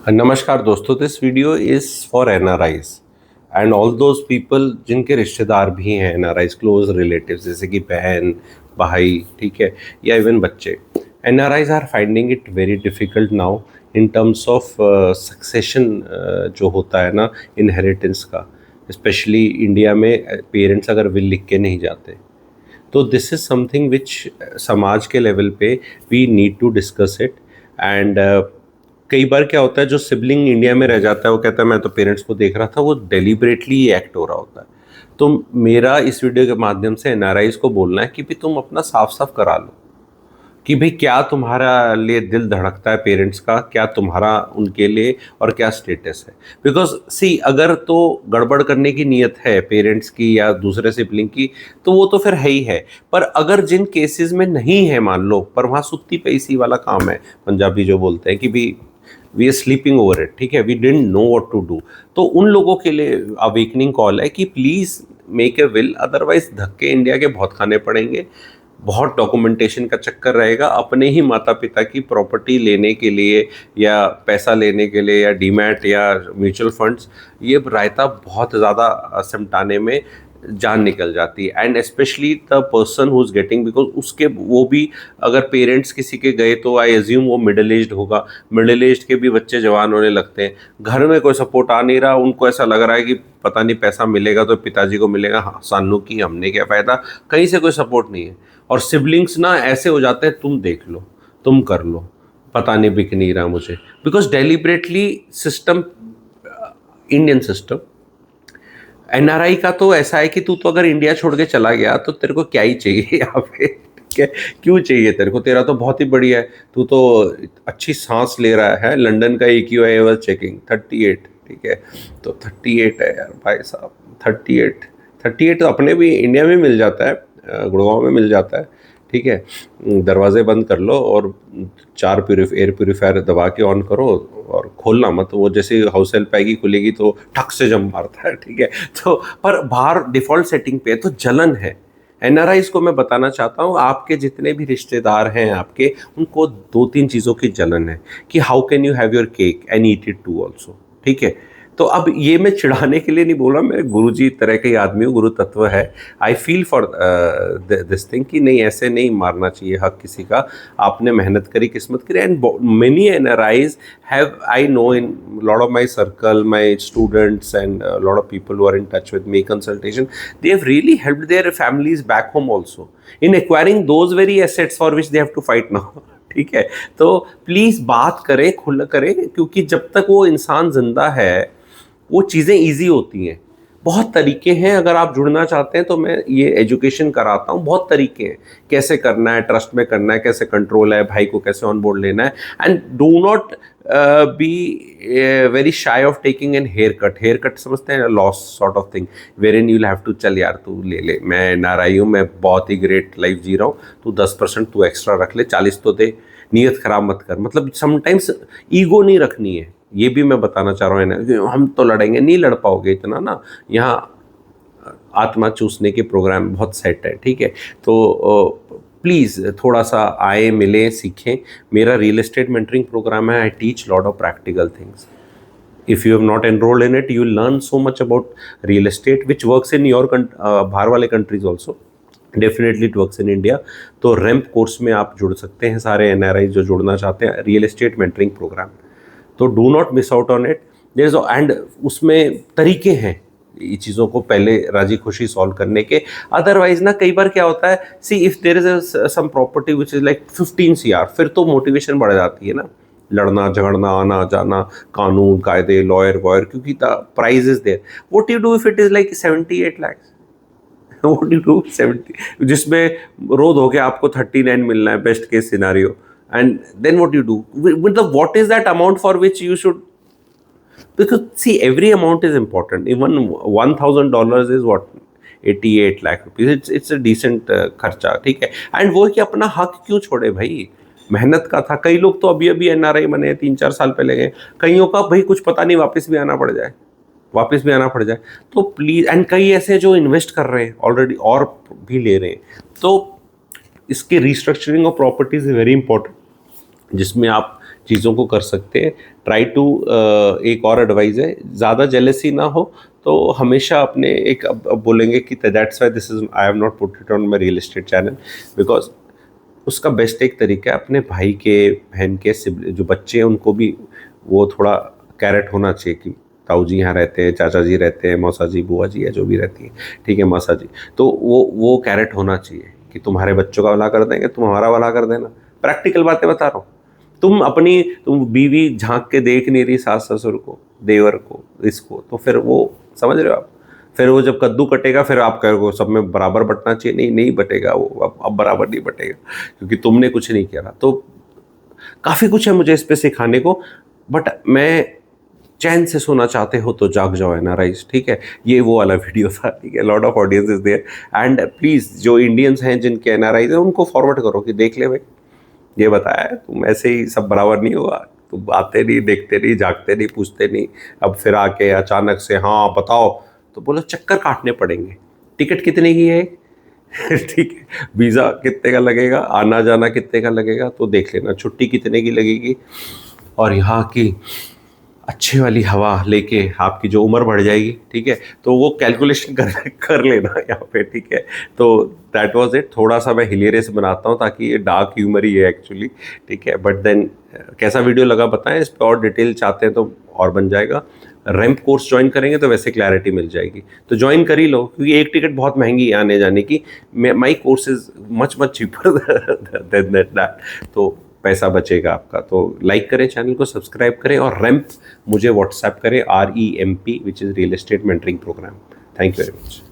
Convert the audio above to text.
नमस्कार दोस्तों, this video is for NRIs and all those people जिनके रिश्तेदार भी हैं एनआरआईज, क्लोज रिलेटिव्स, जैसे कि बहन, भाई, ठीक है, या इवन बच्चे। NRIs are finding it very difficult now in terms of succession जो होता है ना, इनहेरिटेंस का। स्पेशली इंडिया में पेरेंट्स अगर विल लिख के नहीं जाते, तो दिस इज़ समथिंग विच समाज के लेवल पे we need to discuss it. And कई बार क्या होता है, जो सिबलिंग इंडिया में रह जाता है वो कहता है मैं तो पेरेंट्स को देख रहा था, वो डेलिबरेटली एक्ट हो रहा होता है। तो मेरा इस वीडियो के माध्यम से एनआरआईज को बोलना है कि भी तुम अपना साफ साफ करा लो कि भाई क्या तुम्हारा लिए दिल धड़कता है पेरेंट्स का, क्या तुम्हारा उनके लिए और क्या स्टेटस है। बिकॉज सी, अगर तो गड़बड़ करने की नीयत है पेरेंट्स की या दूसरे सिबलिंग की, तो वो तो फिर है ही है। पर अगर जिन केसेस में नहीं है, मान लो, पर वहाँ सुत्ती पैसी वाला काम है, पंजाबी जो बोलते हैं कि भी we are sleeping over it, ठीक है, we didn't know what to do, तो उन लोगों के लिए अवेकनिंग कॉल है कि please make a will, otherwise धक्के इंडिया के बहुत खाने पड़ेंगे। बहुत डॉक्यूमेंटेशन का चक्कर रहेगा, अपने ही माता पिता की प्रॉपर्टी लेने के लिए या पैसा लेने के लिए या डीमैट या म्यूचुअल फंड्स, ये रायता बहुत ज़्यादा सिमटाने में जान निकल जाती है। And specially the person who is getting, because उसके वो भी अगर पेरेंट्स किसी के गए तो आई एज्यूम वो मिडिल एज्ड होगा। मिडिल एज्ड के भी बच्चे जवान होने लगते हैं, घर में कोई सपोर्ट आ नहीं रहा, उनको ऐसा लग रहा है कि पता नहीं पैसा मिलेगा तो पिताजी को मिलेगा, हाँ सानू की हमने क्या फ़ायदा, कहीं से कोई सपोर्ट नहीं है। और सिबलिंग्स ना ऐसे हो जाते हैं, तुम देख लो, तुम कर लो, पता नहीं बिक नहीं रहा मुझे, because deliberately system, Indian system. NRI का तो ऐसा है कि तू तो अगर इंडिया छोड़ के चला गया तो तेरे को क्या ही चाहिए यहाँ पे, ठीक है, क्यों चाहिए तेरे को, तेरा तो बहुत ही बढ़िया है, तू तो अच्छी सांस ले रहा है। लंदन का EQI वाज चेकिंग 38, ठीक है, तो 38 है यार भाई साहब, 38, 38 तो अपने भी इंडिया में मिल जाता है, गुड़गांव में मिल जाता है, ठीक है। दरवाजे बंद कर लो और चार एयर प्योरीफायर दबा के ऑन करो और खोलना मत, वो जैसे हाउस हेल्प आएगी खुलेगी तो ठक से जम मारता है, ठीक है। तो पर बाहर डिफ़ॉल्ट सेटिंग पे है, तो जलन है। एनआरआईज को मैं बताना चाहता हूँ, आपके जितने भी रिश्तेदार हैं आपके, उनको दो तीन चीज़ों की जलन है कि how can you have your cake and eat it too also, ठीक है। तो अब ये मैं चिढ़ाने के लिए नहीं बोल रहा, मैं गुरुजी तरह के आदमी हूँ, गुरु तत्व है। I feel for this thing कि नहीं, ऐसे नहीं मारना चाहिए हक किसी का। आपने मेहनत करी, किस्मत करी, and many NRIs have, I know in lot of my circle, my students and lot of people who are in touch with me consultation, they have really helped their families back home also in acquiring those very assets for which they have to fight now, ठीक है। तो please बात करें, खुल करें, क्योंकि जब तक वो इंसान जिंदा है वो चीज़ें ईजी होती हैं। बहुत तरीके हैं, अगर आप जुड़ना चाहते हैं तो मैं ये एजुकेशन कराता हूँ, बहुत तरीके हैं कैसे करना है, ट्रस्ट में करना है, कैसे कंट्रोल है, भाई को कैसे ऑन बोर्ड लेना है। And do not be very shy of taking an haircut समझते हैं, loss sort of thing, where in you'll have to, चल यार तू ले ले, मैं नाराई हूँ, मैं बहुत ही ग्रेट लाइफ जी रहा हूँ, तू 10% तू एक्स्ट्रा रख ले, 40 तो दे, नीयत खराब मत कर। मतलब समटाइम्स ईगो नहीं रखनी है, ये भी मैं बताना चाह रहा हूँ ना, हम तो लड़ेंगे, नहीं लड़ पाओगे इतना ना, यहाँ आत्मा चूसने के प्रोग्राम बहुत सेट है, ठीक है। तो प्लीज़ थोड़ा सा आए, मिलें, सीखें। मेरा रियल एस्टेट मेंटरिंग प्रोग्राम है, I teach lot of practical things. If you have not enrolled in it, you will learn so much about real estate which works in your बाहर वाले countries also, definitely it works in India. तो ramp course में आप जुड़ सकते हैं, सारे NRI जो जुड़ना चाहते हैं, रियल एस्टेट मेंटरिंग प्रोग्राम। तो do not miss out on it, there is, and उसमें तरीके हैं ये चीज़ों को पहले राजी खुशी सॉल्व करने के। अदरवाइज ना कई बार क्या होता है, see if there is some property which is like 15 CR, फिर तो मोटिवेशन बढ़ जाती है ना, लड़ना झगड़ना, आना जाना, कानून कायदे, लॉयर वॉयर, क्योंकि the price is there. What you do if it is like 78 lakhs? What you do 70, जिसमें रोज हो के आपको 39 मिलना है, best case scenario, and then what you do with the, what is that amount for which you should, because see every amount is important, even $1,000 is what, 88 lakh rupees, it's a decent खर्चा, ठीक है। And वो कि अपना हक क्यों छोड़े भाई, मेहनत का था। कई लोग तो अभी अभी एनआरआई बने, 3-4 साल पहले गए, कईयों का भाई कुछ पता नहीं, वापस भी आना पड़ जाए, वापस भी आना पड़ जाए। तो प्लीज़, एंड कई ऐसे जो इन्वेस्ट कर रहे हैं ऑलरेडी और भी ले रहे हैं, तो इसके restructuring of properties is very important, जिसमें आप चीज़ों को कर सकते हैं। ट्राई टू एक और एडवाइस है, ज़्यादा जेलेसी ना हो तो हमेशा अपने एक अब बोलेंगे कि that's why this is I have not put it on my real estate channel, because उसका बेस्ट एक तरीका है अपने भाई के, बहन के, जो बच्चे हैं उनको भी वो थोड़ा कैरेट होना चाहिए कि ताऊ जी यहाँ रहते हैं, चाचा जी रहते हैं, मौसा जी, बुआ जी है जो भी रहती है, ठीक है, मौसा जी, तो वो कैरेट होना चाहिए कि तुम्हारे बच्चों का भला कर देंगे, तुम हमारा भला कर देना। प्रैक्टिकल बातें बता रहा हूँ। तुम बीवी झांक के देख नहीं रही सास ससुर को, देवर को, इसको, तो फिर वो समझ रहे हो आप, फिर वो जब कद्दू कटेगा फिर आप कहोगे सब में बराबर बंटना चाहिए, नहीं नहीं बटेगा वो, अब बराबर नहीं बटेगा क्योंकि तुमने कुछ नहीं किया। तो काफ़ी कुछ है मुझे इस पे सिखाने को, बट मैं चैन से सोना चाहते हो तो जाग जाओ एनआरआईज, ठीक है, ये वो वाला वीडियो था, ठीक है। Lot of audience is there and please जो इंडियंस हैं जिनके एनआरआईज हैं उनको फॉरवर्ड करो कि देख ले भाई, ये बताया है, तुम ऐसे ही सब बराबर नहीं होगा, तुम आते नहीं, देखते नहीं, जागते नहीं, पूछते नहीं, अब फिर आके अचानक से हाँ बताओ, तो बोलो चक्कर काटने पड़ेंगे। टिकट कितने की है ठीक है, वीज़ा कितने का लगेगा, आना जाना कितने का लगेगा, तो देख लेना, छुट्टी कितने की लगेगी, और यहाँ की अच्छी वाली हवा लेके आपकी जो उम्र बढ़ जाएगी, ठीक है, तो वो कैलकुलेशन कर लेना यहाँ पे, ठीक है। तो दैट वाज इट, थोड़ा सा मैं हिलेरियस बनाता हूँ ताकि ये डार्क ह्यूमर ही है एक्चुअली, ठीक है, बट देन कैसा वीडियो लगा बताएं, इस पर और डिटेल चाहते हैं तो और बन जाएगा। रैंप कोर्स ज्वाइन करेंगे तो वैसे क्लैरिटी मिल जाएगी, तो ज्वाइन कर ही लो क्योंकि एक टिकट बहुत महंगी है आने जाने की। My course is much much cheaper than that, तो पैसा बचेगा आपका। तो लाइक करें, चैनल को सब्सक्राइब करें, और रैंप मुझे व्हाट्सएप करें, REMP, which is real estate mentoring programme. Thank you very much.